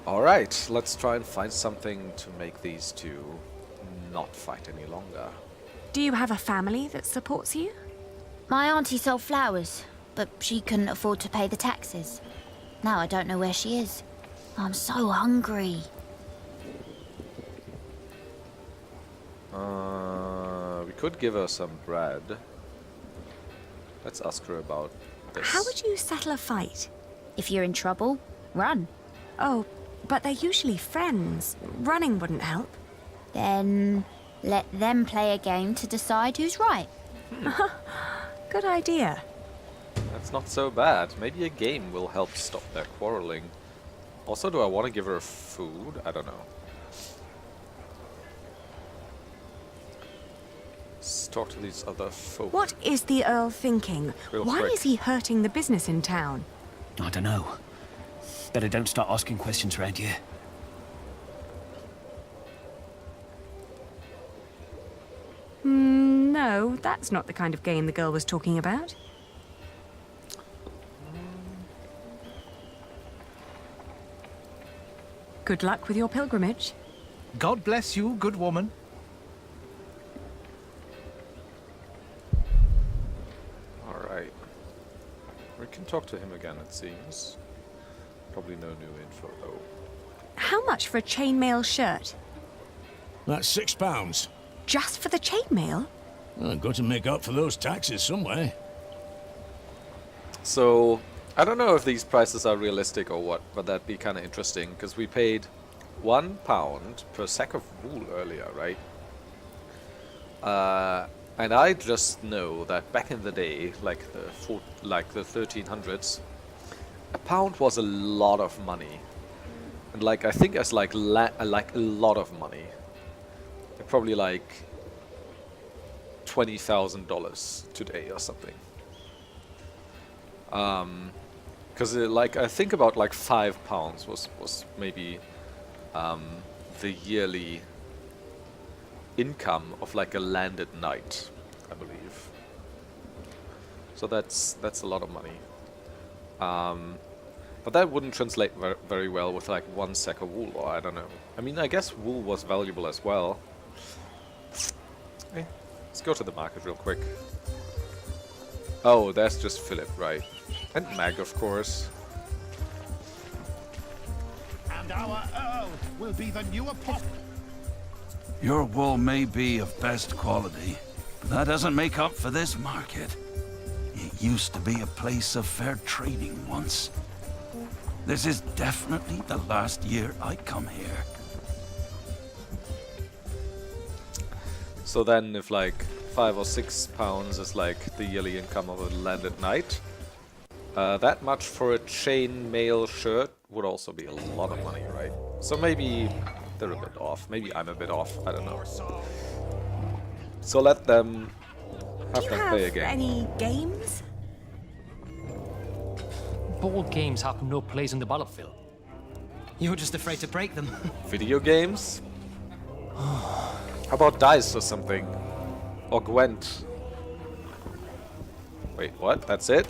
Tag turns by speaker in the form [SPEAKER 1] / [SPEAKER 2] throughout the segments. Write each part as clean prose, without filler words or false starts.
[SPEAKER 1] Alright, let's try and find something to make these two not fight any longer.
[SPEAKER 2] Do you have a family that supports you?
[SPEAKER 3] My auntie sold flowers, but she couldn't afford to pay the taxes. Now I don't know where she is. I'm so hungry.
[SPEAKER 1] We could give her some bread. Let's ask her about this.
[SPEAKER 2] How would you settle a fight?
[SPEAKER 3] If you're in trouble, run.
[SPEAKER 2] Oh, but they're usually friends. Running wouldn't help.
[SPEAKER 3] Then let them play a game to decide who's right.
[SPEAKER 2] Good idea.
[SPEAKER 1] That's not so bad. Maybe a game will help stop their quarreling. Also, do I want to give her food? I don't know. Let's talk to these other folk.
[SPEAKER 2] What is the Earl thinking?
[SPEAKER 1] Real
[SPEAKER 2] Why
[SPEAKER 1] quick.
[SPEAKER 2] is he hurting the business in town?
[SPEAKER 4] I don't know. Better don't start asking questions around here.
[SPEAKER 2] No, that's not the kind of game the girl was talking about. Good luck with your pilgrimage.
[SPEAKER 5] God bless you, good woman.
[SPEAKER 1] Alright. We can talk to him again, it seems. Probably no new info, though.
[SPEAKER 2] How much for a chainmail shirt?
[SPEAKER 6] That's £6.
[SPEAKER 2] Just for the chainmail?
[SPEAKER 6] I've got to make up for those taxes some way.
[SPEAKER 1] So, I don't know if these prices are realistic or what, but that'd be kind of interesting, because we paid £1 per sack of wool earlier, right? And I just know that back in the day, like the 1300s, a pound was a lot of money, and like I think it's like a lot of money, probably like $20,000 today or something. Because like I think about like £5 was maybe the yearly income of like a landed knight, I believe. So that's a lot of money. But that wouldn't translate very well with like one sack of wool, or I don't know. I mean, I guess wool was valuable as well. Hey, let's go to the market real quick. Oh, that's just Phillip, right? And Mag, of course.
[SPEAKER 7] And our Earl will be the new apostle.
[SPEAKER 8] Your wool may be of best quality, but that doesn't make up for this market. It used to be a place of fair trading once. This is definitely the last year I come here.
[SPEAKER 1] So then if like £5 or £6 is like the yearly income of a landed knight, that much for a chain mail shirt would also be a lot of money, right? So maybe they're a bit off. Maybe I'm a bit off. I don't know. So let them have them play a game.
[SPEAKER 2] Any games?
[SPEAKER 4] Board games have no place on the battlefield. You're just afraid to break them.
[SPEAKER 1] Video games? How about dice or something? Or Gwent? Wait, what? That's it?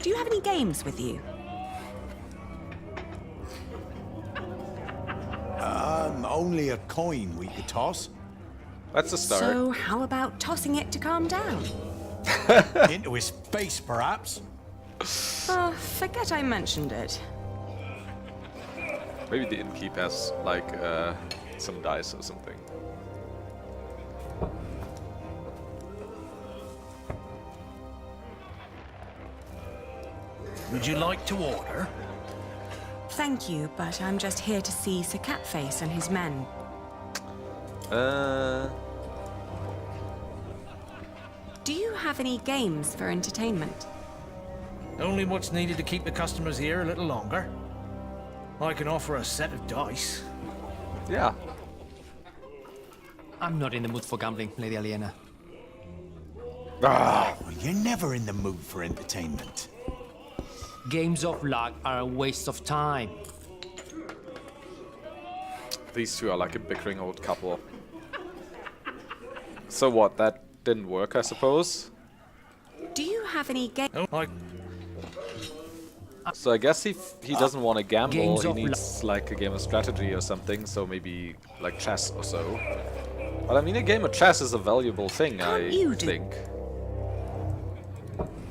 [SPEAKER 2] Do you have any games with you?
[SPEAKER 7] Only a coin we could toss.
[SPEAKER 1] That's a start.
[SPEAKER 2] So how about tossing it to calm down?
[SPEAKER 7] Into his face, perhaps.
[SPEAKER 2] Oh, forget I mentioned it.
[SPEAKER 1] Maybe the innkeep has like some dice or something.
[SPEAKER 6] Would you like to order?
[SPEAKER 2] Thank you, but I'm just here to see Sir Catface and his men. Do you have any games for entertainment?
[SPEAKER 5] Only what's needed to keep the customers here a little longer. I can offer a set of dice.
[SPEAKER 1] Yeah.
[SPEAKER 4] I'm not in the mood for gambling, Lady Aliena.
[SPEAKER 1] Ah,
[SPEAKER 7] Well, you're never in the mood for entertainment.
[SPEAKER 4] Games of luck are a waste of time.
[SPEAKER 1] these two are like a bickering old couple. So what, that didn't work, I suppose?
[SPEAKER 2] Do you have any game?
[SPEAKER 5] Oh,
[SPEAKER 1] So I guess he doesn't want to gamble.
[SPEAKER 4] Games
[SPEAKER 1] He
[SPEAKER 4] of
[SPEAKER 1] needs like a game of strategy or something. So maybe like chess or so. But I mean, a game of chess is a valuable thing, I think.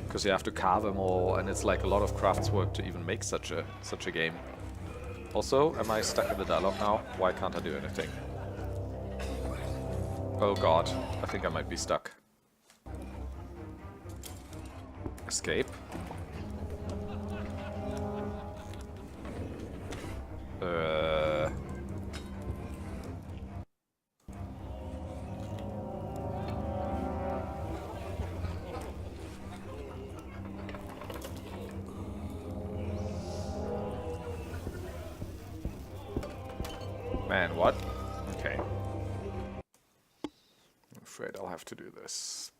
[SPEAKER 1] Because you have to carve them all, and it's like a lot of crafts work to even make such a game. Also, am I stuck in the dialogue now? Why can't I do anything? Oh god, I think I might be stuck. Escape. Man, what? Okay. I'm afraid I'll have to do this.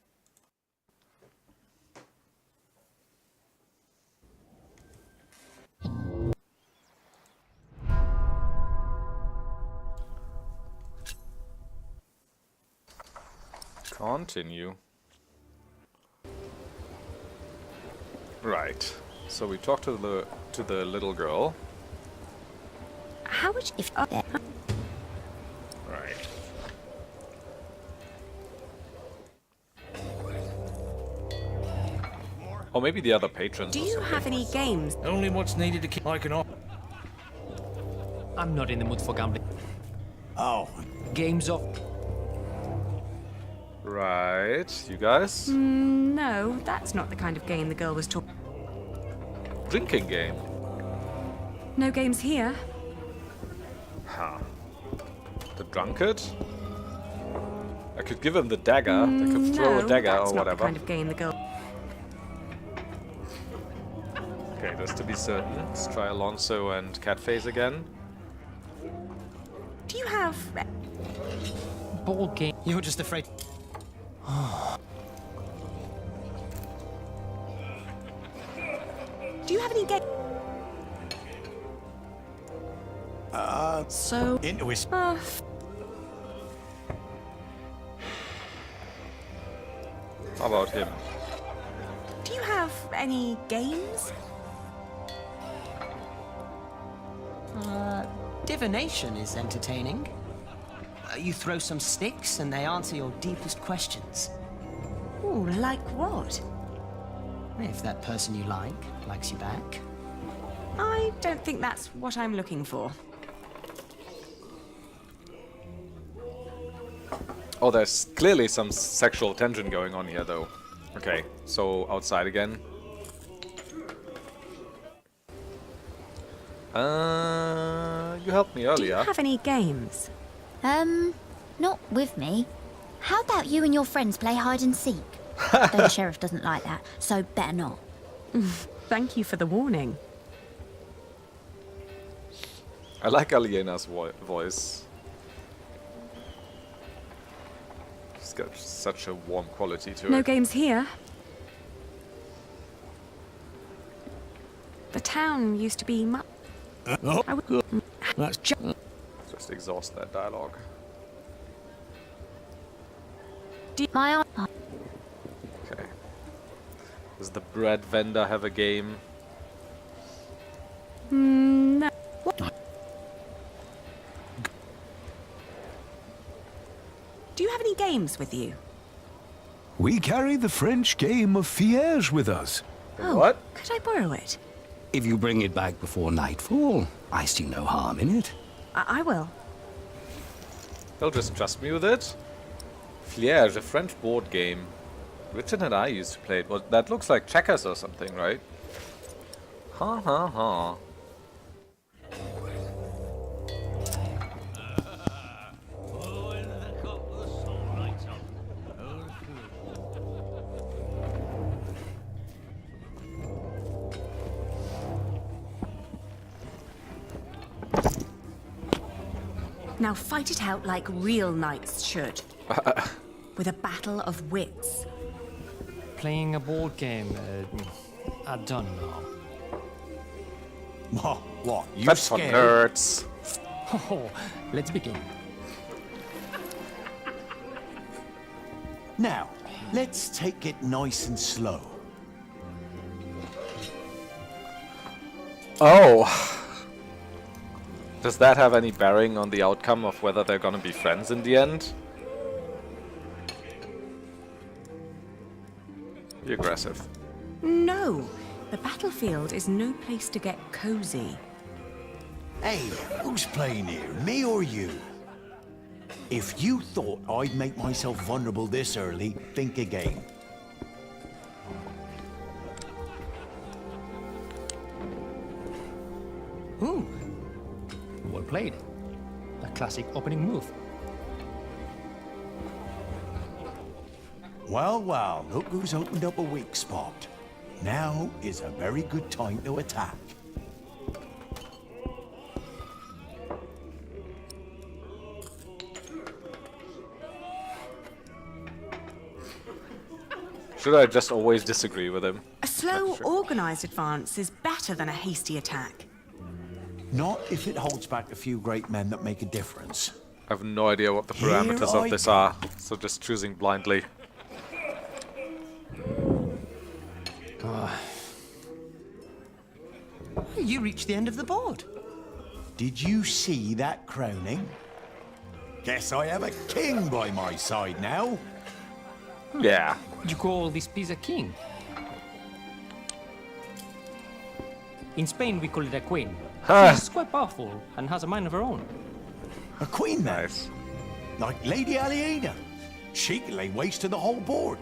[SPEAKER 1] Continue. Right. So we talked to the little girl.
[SPEAKER 2] How would you... If,
[SPEAKER 1] Right. Or maybe the other patrons.
[SPEAKER 2] do
[SPEAKER 1] or
[SPEAKER 2] you
[SPEAKER 1] something.
[SPEAKER 2] have any games?
[SPEAKER 5] Only what's needed to keep I can offer.
[SPEAKER 4] I'm not in the mood for gambling.
[SPEAKER 6] Oh,
[SPEAKER 4] Games of...
[SPEAKER 1] Right. You guys?
[SPEAKER 2] No, that's not the kind of game the girl was talking.
[SPEAKER 1] Drinking game.
[SPEAKER 2] No games here.
[SPEAKER 1] Huh. The drunkard? I could give him the dagger. I could throw
[SPEAKER 2] No,
[SPEAKER 1] a dagger
[SPEAKER 2] that's
[SPEAKER 1] or
[SPEAKER 2] not the
[SPEAKER 1] whatever.
[SPEAKER 2] kind of game the girl...
[SPEAKER 1] Okay, just to be certain, let's try Alonso and Catface again.
[SPEAKER 2] Do you have...
[SPEAKER 4] Board game. You're just afraid...
[SPEAKER 2] Do you have any game... So...
[SPEAKER 6] into his...
[SPEAKER 1] How about him?
[SPEAKER 2] do you have any games?
[SPEAKER 9] Divination is entertaining. You throw some sticks and they answer your deepest questions.
[SPEAKER 2] Ooh, like what?
[SPEAKER 9] If that person you likes you back.
[SPEAKER 2] I don't think that's what I'm looking for.
[SPEAKER 1] Oh, there's clearly some sexual tension going on here, though. Okay, so outside again. You helped me
[SPEAKER 2] Do you
[SPEAKER 1] earlier.
[SPEAKER 2] have any games?
[SPEAKER 3] Not with me. How about you and your friends play hide and seek? Though the sheriff doesn't like that, so better not.
[SPEAKER 2] Thank you for the warning.
[SPEAKER 1] I like Aliena's voice. She's got such a warm quality to
[SPEAKER 2] No
[SPEAKER 1] it.
[SPEAKER 2] games here. The town used to be much...
[SPEAKER 6] Oh, good. That's...
[SPEAKER 1] Just exhaust that dialogue.
[SPEAKER 3] My
[SPEAKER 1] Okay. Does the bread vendor have a game?
[SPEAKER 2] No. Do you have any games with you?
[SPEAKER 10] We carry the French game of Fiège with us.
[SPEAKER 1] What?
[SPEAKER 2] Could I borrow it?
[SPEAKER 10] If you bring it back before nightfall, I see no harm in it.
[SPEAKER 2] I will.
[SPEAKER 1] They'll just trust me with it. Fiège, a French board game. Richard and I used to play it. Well, that looks like checkers or something, right? Ha ha ha.
[SPEAKER 2] Now fight it out like real knights should. With a battle of wits.
[SPEAKER 4] Playing a board game, I don't know.
[SPEAKER 6] What? You
[SPEAKER 1] That's for
[SPEAKER 6] scared?
[SPEAKER 1] nerds.
[SPEAKER 4] Oh, let's begin.
[SPEAKER 7] Now, let's take it nice and slow.
[SPEAKER 1] Oh. Does that have any bearing on the outcome of whether they're gonna be friends in the end? Be aggressive.
[SPEAKER 2] No, the battlefield is no place to get cozy.
[SPEAKER 6] Hey, who's playing here, me or you? If you thought I'd make myself vulnerable this early, think again.
[SPEAKER 4] Ooh. Well played. A classic opening move.
[SPEAKER 6] Well, well, look who's opened up a weak spot. Now is a very good time to attack.
[SPEAKER 1] Should I just always disagree with him?
[SPEAKER 2] A slow, organized advance is better than a hasty attack.
[SPEAKER 6] Not if it holds back a few great men that make a difference.
[SPEAKER 1] I have no idea what the parameters of this are, so just choosing blindly.
[SPEAKER 9] You reached the end of the board.
[SPEAKER 6] Did you see that crowning? Guess I have a king by my side now.
[SPEAKER 1] Yeah.
[SPEAKER 4] You call this piece a king? In Spain, we call it a queen. She's quite powerful and has a mind of her own.
[SPEAKER 6] A queen, then?
[SPEAKER 1] Nice.
[SPEAKER 6] Like Lady Aliena. She can lay waste to the whole board.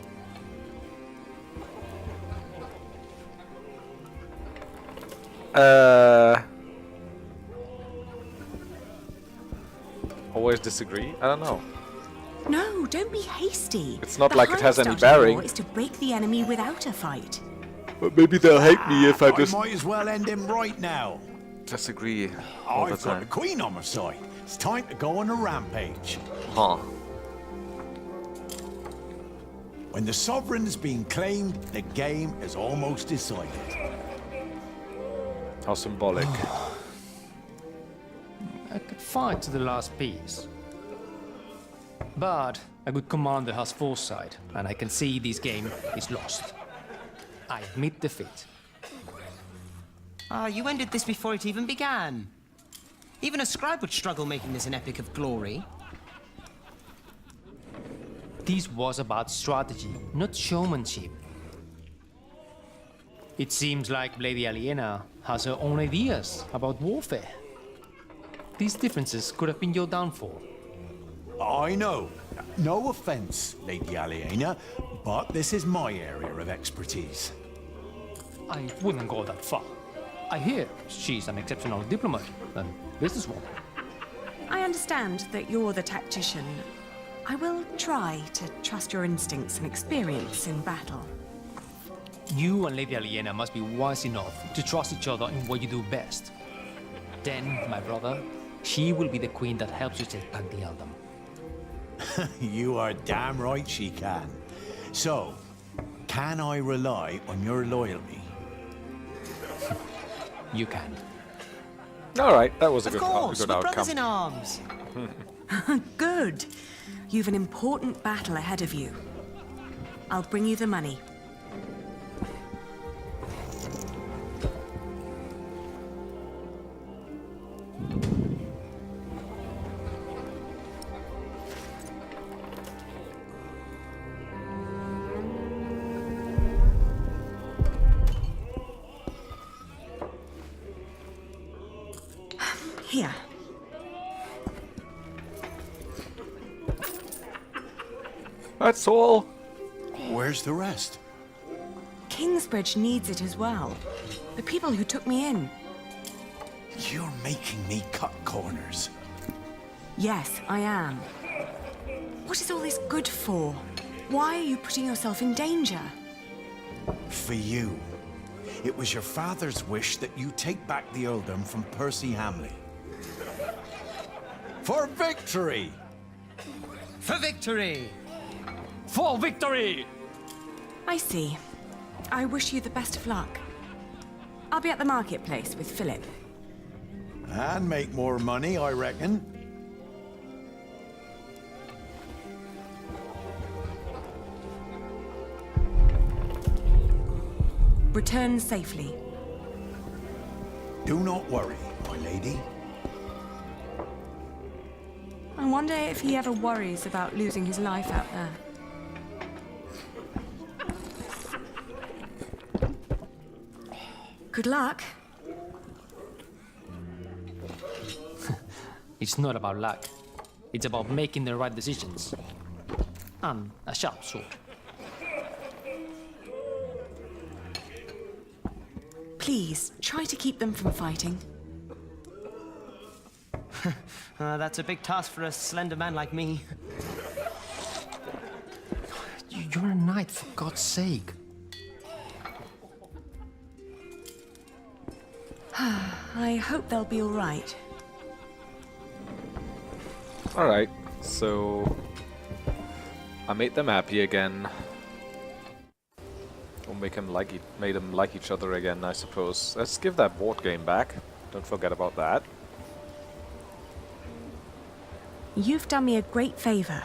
[SPEAKER 1] Always disagree? I don't know.
[SPEAKER 2] No, don't be hasty.
[SPEAKER 1] It's not
[SPEAKER 2] The
[SPEAKER 1] like it has
[SPEAKER 2] highest
[SPEAKER 1] any
[SPEAKER 2] art of
[SPEAKER 1] bearing.
[SPEAKER 2] war is to break the enemy without a fight.
[SPEAKER 1] But maybe they'll hate me if I
[SPEAKER 6] I
[SPEAKER 1] just
[SPEAKER 6] might as well end him right now.
[SPEAKER 1] disagree all the
[SPEAKER 6] I've got the
[SPEAKER 1] time.
[SPEAKER 6] queen on my side. It's time to go on a rampage.
[SPEAKER 1] Huh.
[SPEAKER 6] When the sovereign's been claimed, the game is almost decided.
[SPEAKER 1] How symbolic.
[SPEAKER 4] I could fight to the last piece. But a good commander has foresight, and I can see this game is lost. I admit defeat.
[SPEAKER 9] You ended this before it even began. Even a scribe would struggle making this an epic of glory.
[SPEAKER 4] This was about strategy, not showmanship. It seems like Lady Aliena has her own ideas about warfare. These differences could have been your downfall.
[SPEAKER 6] I know. No offense, Lady Aliena, but this is my area of expertise.
[SPEAKER 4] I wouldn't go that far. I hear she's an exceptional diplomat and businesswoman.
[SPEAKER 2] I understand that you're the tactician. I will try to trust your instincts and experience in battle.
[SPEAKER 4] You and Lady Aliena must be wise enough to trust each other in what you do best. Then, my brother, she will be the queen that helps you take back the Eldom.
[SPEAKER 6] You are damn right she can. So, can I rely on your loyalty?
[SPEAKER 4] You can.
[SPEAKER 1] Alright, that was a
[SPEAKER 9] Of
[SPEAKER 1] good,
[SPEAKER 9] course,
[SPEAKER 1] good
[SPEAKER 9] we're
[SPEAKER 1] outcome.
[SPEAKER 9] brothers in arms.
[SPEAKER 2] Good. You've an important battle ahead of you. I'll bring you the money. Here.
[SPEAKER 1] That's all.
[SPEAKER 6] Where's the rest?
[SPEAKER 2] Kingsbridge needs it as well. The people who took me in.
[SPEAKER 6] You're making me cut corners.
[SPEAKER 2] Yes, I am. What is all this good for? Why are you putting yourself in danger?
[SPEAKER 6] For you. It was your father's wish that you take back the earldom from Percy Hamleigh. For victory!
[SPEAKER 9] For victory!
[SPEAKER 4] For victory!
[SPEAKER 2] I see. I wish you the best of luck. I'll be at the marketplace with Phillip.
[SPEAKER 6] And make more money, I reckon.
[SPEAKER 2] Return safely.
[SPEAKER 6] Do not worry, my lady.
[SPEAKER 2] I wonder if he ever worries about losing his life out there. Good luck.
[SPEAKER 4] It's not about luck. It's about making the right decisions. And a sharp sword.
[SPEAKER 2] Please, try to keep them from fighting.
[SPEAKER 9] That's a big task for a slender man like me.
[SPEAKER 4] You're a knight, for God's sake.
[SPEAKER 2] I hope they'll be all right.
[SPEAKER 1] Alright, so I made them happy again. Or made them like each other again, I suppose. Let's give that board game back. Don't forget about that.
[SPEAKER 2] You've done me a great favor.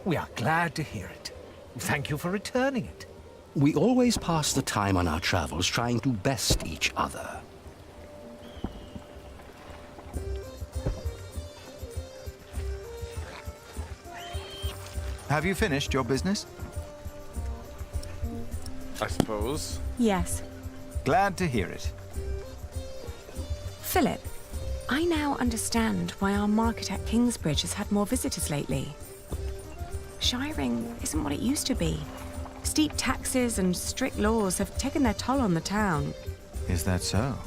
[SPEAKER 5] We are glad to hear it. Thank you for returning it.
[SPEAKER 11] We always pass the time on our travels trying to best each other.
[SPEAKER 12] Have you finished your business?
[SPEAKER 1] I suppose.
[SPEAKER 2] Yes.
[SPEAKER 12] Glad to hear it.
[SPEAKER 2] Phillip, I now understand why our market at Kingsbridge has had more visitors lately. Shiring isn't what it used to be. Steep taxes and strict laws have taken their toll on the town.
[SPEAKER 12] Is that so?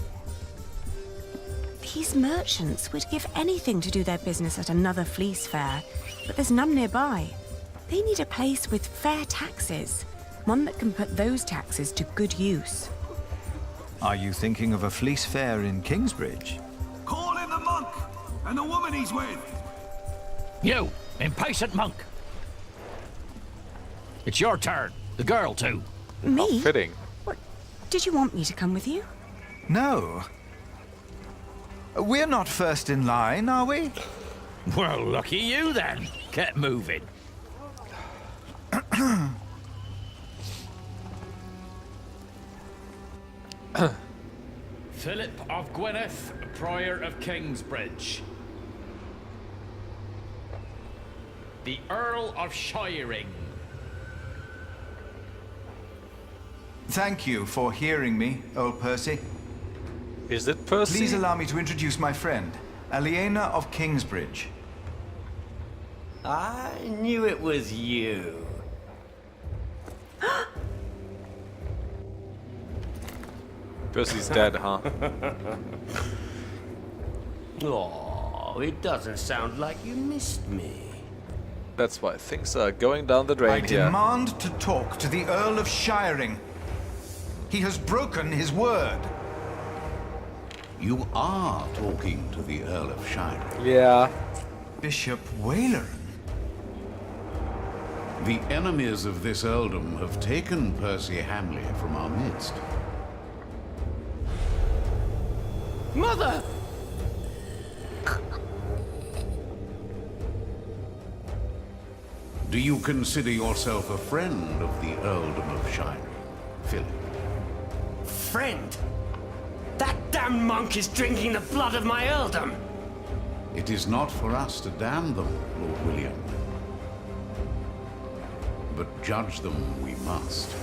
[SPEAKER 2] These merchants would give anything to do their business at another fleece fair, but there's none nearby. They need a place with fair taxes, one that can put those taxes to good use.
[SPEAKER 12] Are you thinking of a fleece fair in Kingsbridge?
[SPEAKER 8] Call in the monk and the woman he's with.
[SPEAKER 5] You, impatient monk. It's your turn. The girl, too.
[SPEAKER 2] Me?
[SPEAKER 1] How fitting.
[SPEAKER 2] What? Did you want me to come with you?
[SPEAKER 12] No. We're not first in line, are we?
[SPEAKER 5] Well, lucky you, then. Get moving.
[SPEAKER 13] Phillip of Gwynedd, Prior of Kingsbridge. The Earl of Shiring.
[SPEAKER 12] Thank you for hearing me, old Percy.
[SPEAKER 1] Is it Percy?
[SPEAKER 12] Please allow me to introduce my friend, Aliena of Kingsbridge.
[SPEAKER 14] I knew it was you.
[SPEAKER 1] Percy's dead, huh?
[SPEAKER 14] Oh, it doesn't sound like you missed me.
[SPEAKER 1] That's why things are going down the drain
[SPEAKER 12] I
[SPEAKER 1] here.
[SPEAKER 12] demand to talk to the Earl of Shiring. He has broken his word.
[SPEAKER 6] You are talking to the Earl of Shiring.
[SPEAKER 1] Yeah.
[SPEAKER 12] Bishop Waleran.
[SPEAKER 6] The enemies of this earldom have taken Percy Hamleigh from our midst.
[SPEAKER 14] Mother!
[SPEAKER 6] Do you consider yourself a friend of the earldom of Shiring, Phillip?
[SPEAKER 14] Friend? That damn monk is drinking the blood of my earldom!
[SPEAKER 6] It is not for us to damn them, Lord William. But judge them we must.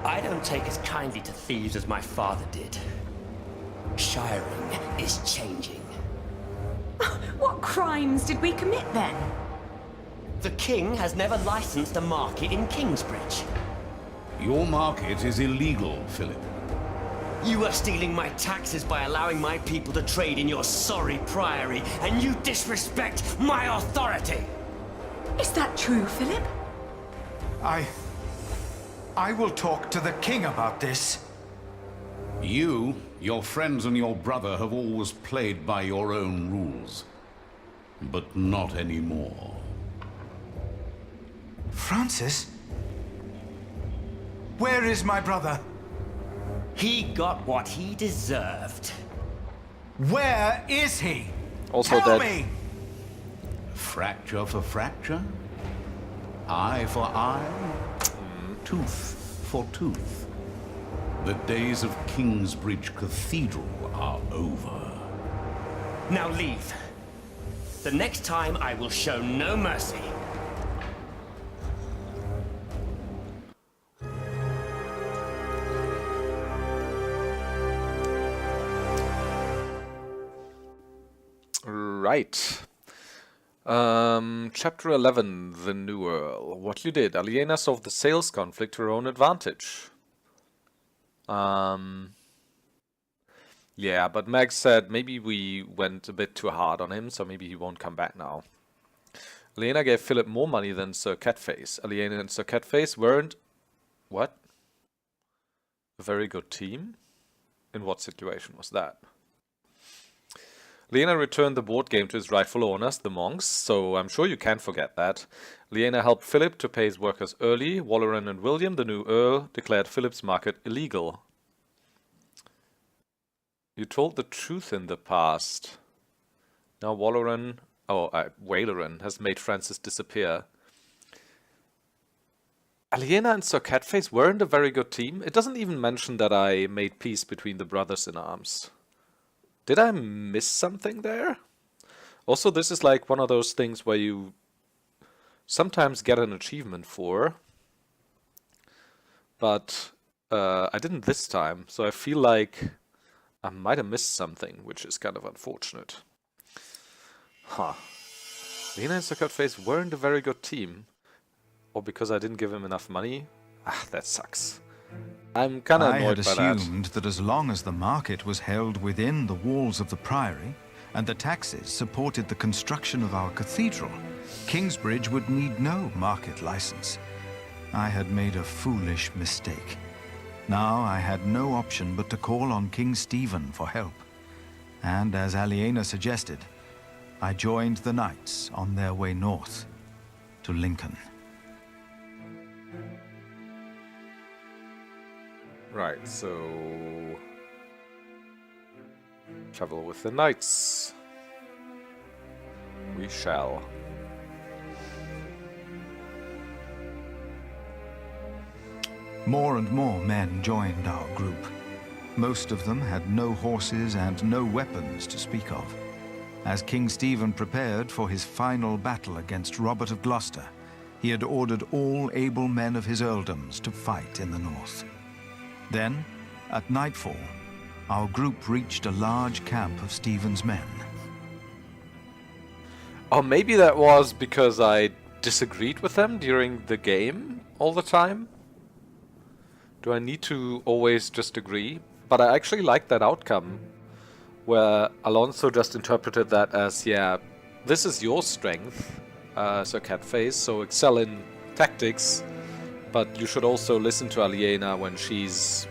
[SPEAKER 14] I don't take as kindly to thieves as my father did. Shiring is changing.
[SPEAKER 2] What crimes did we commit then?
[SPEAKER 14] The king has never licensed a market in Kingsbridge.
[SPEAKER 6] Your market is illegal, Phillip.
[SPEAKER 14] You are stealing my taxes by allowing my people to trade in your sorry priory, and you disrespect my authority!
[SPEAKER 2] Is that true, Phillip?
[SPEAKER 12] I will talk to the king about this.
[SPEAKER 6] You, your friends and your brother have always played by your own rules. But not anymore.
[SPEAKER 12] Francis? Where is my brother?
[SPEAKER 14] He got what he deserved.
[SPEAKER 12] Where is he?
[SPEAKER 1] Also
[SPEAKER 12] Tell
[SPEAKER 1] dead.
[SPEAKER 12] me!
[SPEAKER 6] Fracture for fracture? Eye for eye?
[SPEAKER 10] tooth for tooth. The days of Kingsbridge Cathedral are over.
[SPEAKER 14] Now leave. The next time I will show no mercy.
[SPEAKER 1] Right. Chapter 11, The New Earl. What you did. Aliena solved the sales conflict to her own advantage. Yeah, but Meg said maybe we went a bit too hard on him, so maybe he won't come back now. Aliena gave Phillip more money than Sir Catface. Aliena and Sir Catface weren't... What? A very good team? In what situation was that? Aliena returned the board game to its rightful owners, the monks, so I'm sure you can't forget that. Aliena helped Phillip to pay his workers early. Walleran and William, the new Earl, declared Phillip's market illegal. You told the truth in the past. Now Walleran... Waleran has made Francis disappear. Aliena and Sir Catface weren't a very good team. It doesn't even mention that I made peace between the brothers in arms. Did I miss something there? Also, this is like one of those things where you sometimes get an achievement for, but I didn't this time, so I feel like I might have missed something, which is kind of unfortunate. Huh. Aliena and Sir Catface weren't a very good team. Or because I didn't give him enough money? Ah, that sucks. I'm kind of annoyed by that.
[SPEAKER 12] I had assumed that as long as the market was held within the walls of the priory, and the taxes supported the construction of our cathedral, Kingsbridge would need no market license. I had made a foolish mistake. Now I had no option but to call on King Stephen for help. And as Aliena suggested, I joined the knights on their way north to Lincoln.
[SPEAKER 1] Right, so... travel with the knights. We shall.
[SPEAKER 12] More and more men joined our group. Most of them had no horses and no weapons to speak of. As King Stephen prepared for his final battle against Robert of Gloucester, he had ordered all able men of his earldoms to fight in the north. Then, at nightfall, our group reached a large camp of Stephen's men.
[SPEAKER 1] Oh, maybe that was because I disagreed with them during the game all the time? Do I need to always just agree? But I actually like that outcome, where Alonso just interpreted that as, yeah, this is your strength, Sir Catface, so excel in tactics, but you should also listen to Aliena when she's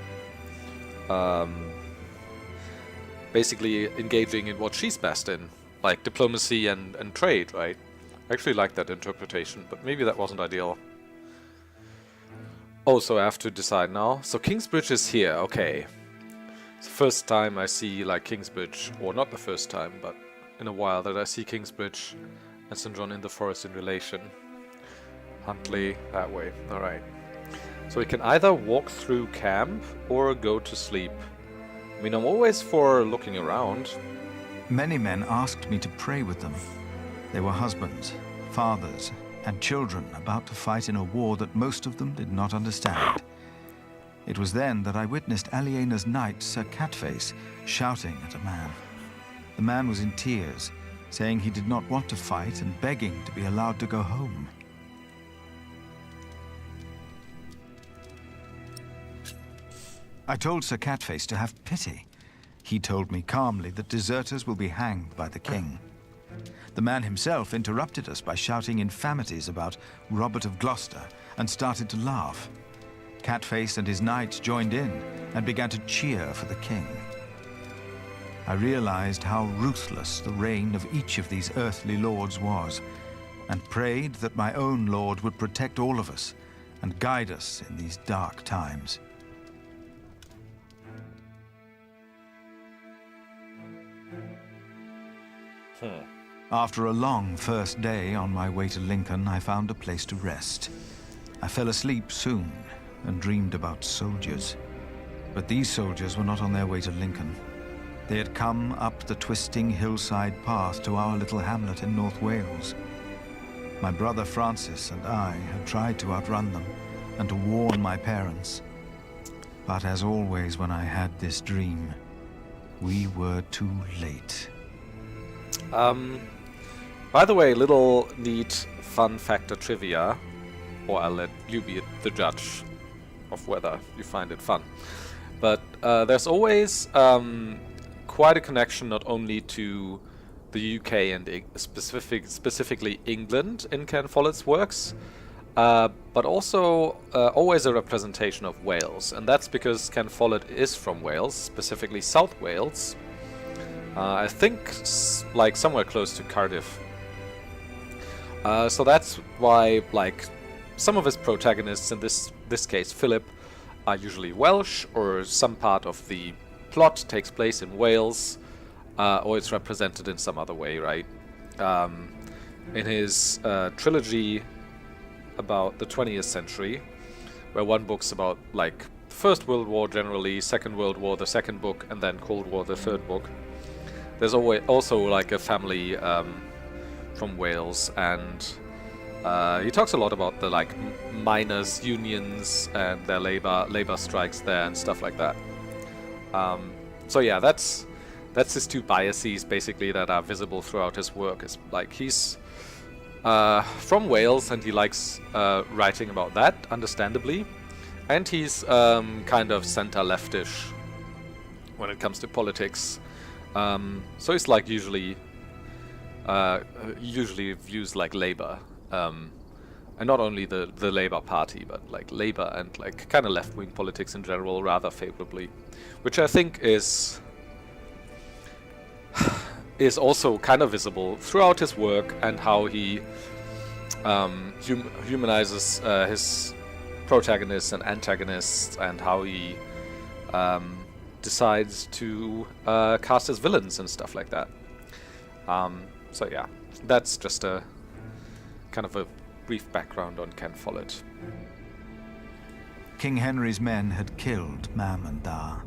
[SPEAKER 1] basically engaging in what she's best in, like diplomacy and trade, right? I actually like that interpretation, but maybe that wasn't ideal. Oh, so I have to decide now. So Kingsbridge is here, okay. It's the first time I see like Kingsbridge, or not the first time, but in a while that I see Kingsbridge and St. John in the Forest in relation. Huntley, that way, alright. So we can either walk through camp or go to sleep. I mean, I'm always for looking around.
[SPEAKER 12] Many men asked me to pray with them. They were husbands, fathers, and children about to fight in a war that most of them did not understand. It was then that I witnessed Aliena's knight, Sir Catface, shouting at a man. The man was in tears, saying he did not want to fight and begging to be allowed to go home. I told Sir Catface to have pity. He told me calmly that deserters will be hanged by the king. The man himself interrupted us by shouting infamities about Robert of Gloucester and started to laugh. Catface and his knights joined in and began to cheer for the king. I realized how ruthless the reign of each of these earthly lords was, and prayed that my own lord would protect all of us and guide us in these dark times. After a long first day on my way to Lincoln, I found a place to rest. I fell asleep soon, and dreamed about soldiers. But these soldiers were not on their way to Lincoln. They had come up the twisting hillside path to our little hamlet in North Wales. My brother Francis and I had tried to outrun them and to warn my parents. But as always when I had this dream, we were too late.
[SPEAKER 1] By the way, little neat fun factor trivia, or I'll let you be the judge of whether you find it fun. But there's always quite a connection not only to the UK and specifically England in Ken Follett's works, but also always a representation of Wales, and that's because Ken Follett is from Wales, specifically South Wales. I think like somewhere close to Cardiff. So that's why like some of his protagonists, in this case Phillip, are usually Welsh, or some part of the plot takes place in Wales, or it's represented in some other way, right? In his trilogy about the 20th century, where one book's about like First World War generally, Second World War the second book, and then Cold War the third book. There's always also like a family from Wales, and he talks a lot about the like miners' unions and their labor strikes there and stuff like that. So yeah, that's his two biases basically that are visible throughout his work. Is like he's from Wales and he likes writing about that, understandably, and he's kind of centre-leftish when it comes to politics. So he's like usually views like Labour, and not only the Labour Party, but like Labour and like kind of left-wing politics in general rather favorably, which I think is also kind of visible throughout his work, and how he humanizes his protagonists and antagonists, and how he decides to cast his villains and stuff like that. So yeah, that's just a kind of a brief background on Ken Follett.
[SPEAKER 12] King Henry's men had killed Mam and Da.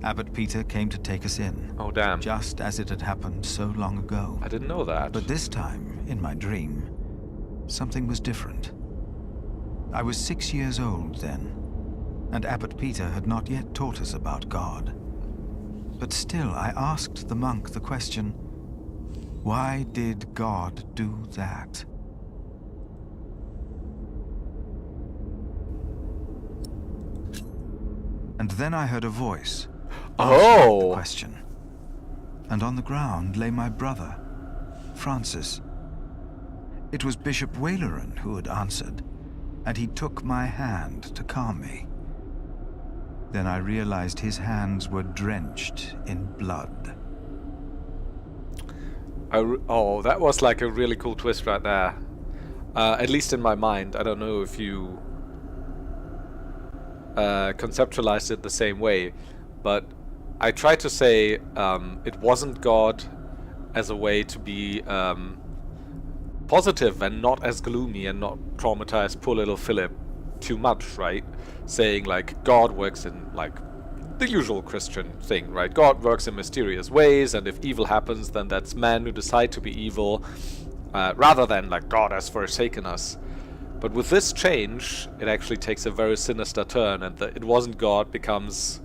[SPEAKER 12] Abbot Peter came to take us in.
[SPEAKER 1] Oh damn.
[SPEAKER 12] Just as it had happened so long ago.
[SPEAKER 1] I didn't know that.
[SPEAKER 12] But this time, in my dream, something was different. I was 6 years old then, and Abbot Peter had not yet taught us about God. But still, I asked the monk the question, why did God do that? And then I heard a voice answering the question. And on the ground lay my brother, Francis. It was Bishop Waleran who had answered, and he took my hand to calm me. Then I realized his hands were drenched in blood.
[SPEAKER 1] Oh, that was like a really cool twist right there. At least in my mind. I don't know if you conceptualized it the same way, but I tried to say it wasn't God as a way to be positive and not as gloomy and not traumatize poor little Phillip too much, right? Saying like God works in like the usual Christian thing, right? God works in mysterious ways, and if evil happens, then that's men who decide to be evil, rather than like God has forsaken us. But with this change, it actually takes a very sinister turn, and it wasn't God becomes,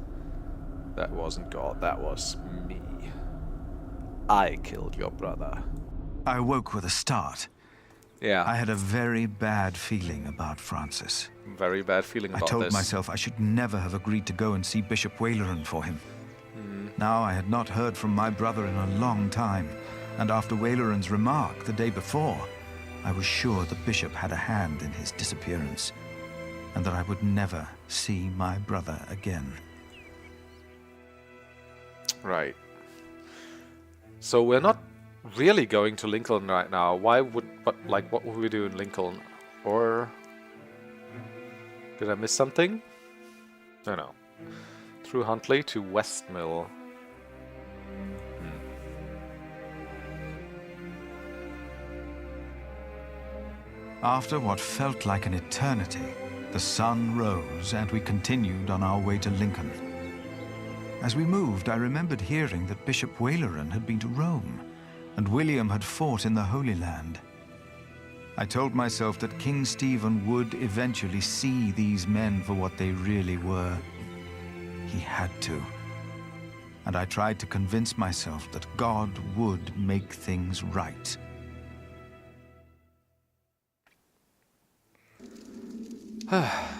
[SPEAKER 1] that wasn't God, that was me. I killed your brother.
[SPEAKER 12] I woke with a start.
[SPEAKER 1] Yeah.
[SPEAKER 12] I had a very bad feeling about Francis.
[SPEAKER 1] Very bad feeling about this.
[SPEAKER 12] I told myself I should never have agreed to go and see Bishop Waleran for him. Now I had not heard from my brother in a long time, and after Waleran's remark the day before, I was sure the bishop had a hand in his disappearance, and that I would never see my brother again.
[SPEAKER 1] Right. So we're not really going to Lincoln right now. Why would, what would we do in Lincoln? Or did I miss something? No. Through Huntley to Westmill.
[SPEAKER 12] After what felt like an eternity, The sun rose, and we continued on our way to Lincoln. As we moved, I remembered hearing that Bishop Waleran had been to Rome, and William had fought in the Holy Land. I told myself that King Stephen would eventually see these men for what they really were. He had to. And I tried to convince myself that God would make things right.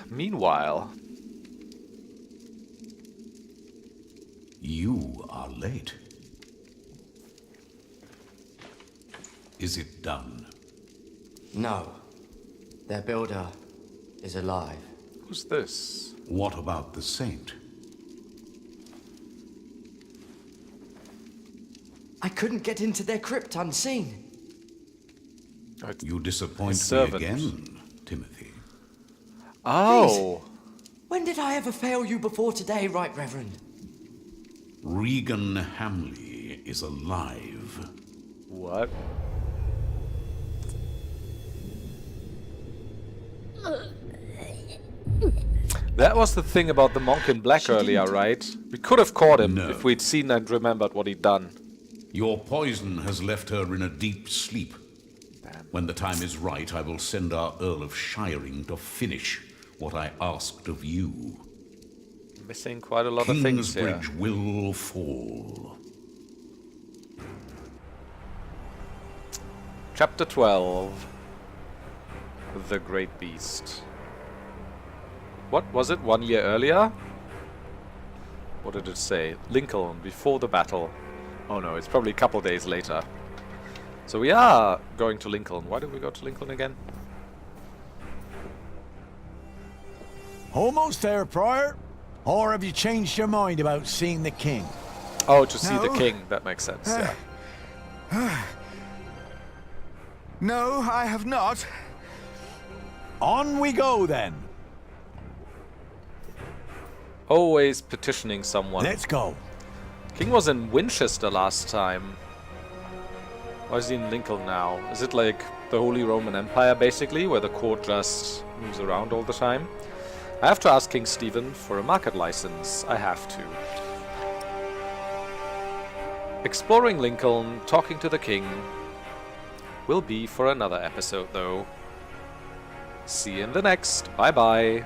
[SPEAKER 1] Meanwhile...
[SPEAKER 10] You are late. Is it done?
[SPEAKER 14] No. Their builder is alive.
[SPEAKER 1] Who's this?
[SPEAKER 10] What about the saint?
[SPEAKER 14] I couldn't get into their crypt unseen.
[SPEAKER 10] You disappoint me
[SPEAKER 1] servant.
[SPEAKER 10] again, Timothy.
[SPEAKER 1] Oh!
[SPEAKER 14] Please. When did I ever fail you before today, Right Reverend?
[SPEAKER 10] Regan Hamleigh is alive.
[SPEAKER 1] What? That was the thing about the monk in black earlier, right? We could have caught him if we'd seen and remembered what he'd done.
[SPEAKER 10] Your poison has left her in a deep sleep. When the time is right, I will send our Earl of Shiring to finish what I asked of you.
[SPEAKER 1] Missing quite a lot of things here.
[SPEAKER 10] Kingsbridge will fall.
[SPEAKER 1] Chapter 12. The Great Beast. What was it, 1 year earlier? What did it say? Lincoln, before the battle. Oh no, it's probably a couple days later. So we are going to Lincoln. Why did we go to Lincoln again?
[SPEAKER 6] Almost there, Prior. Or have you changed your mind about seeing the king?
[SPEAKER 1] Oh, to see the king. That makes sense, yeah.
[SPEAKER 12] No, I have not.
[SPEAKER 6] On we go, then.
[SPEAKER 1] Always petitioning someone.
[SPEAKER 6] Let's go.
[SPEAKER 1] King was in Winchester last time. Why is he in Lincoln now? Is it like the Holy Roman Empire, basically, where the court just moves around all the time? I have to ask King Stephen for a market license. I have to. Exploring Lincoln, talking to the king, will be for another episode, though. See you in the next. Bye-bye.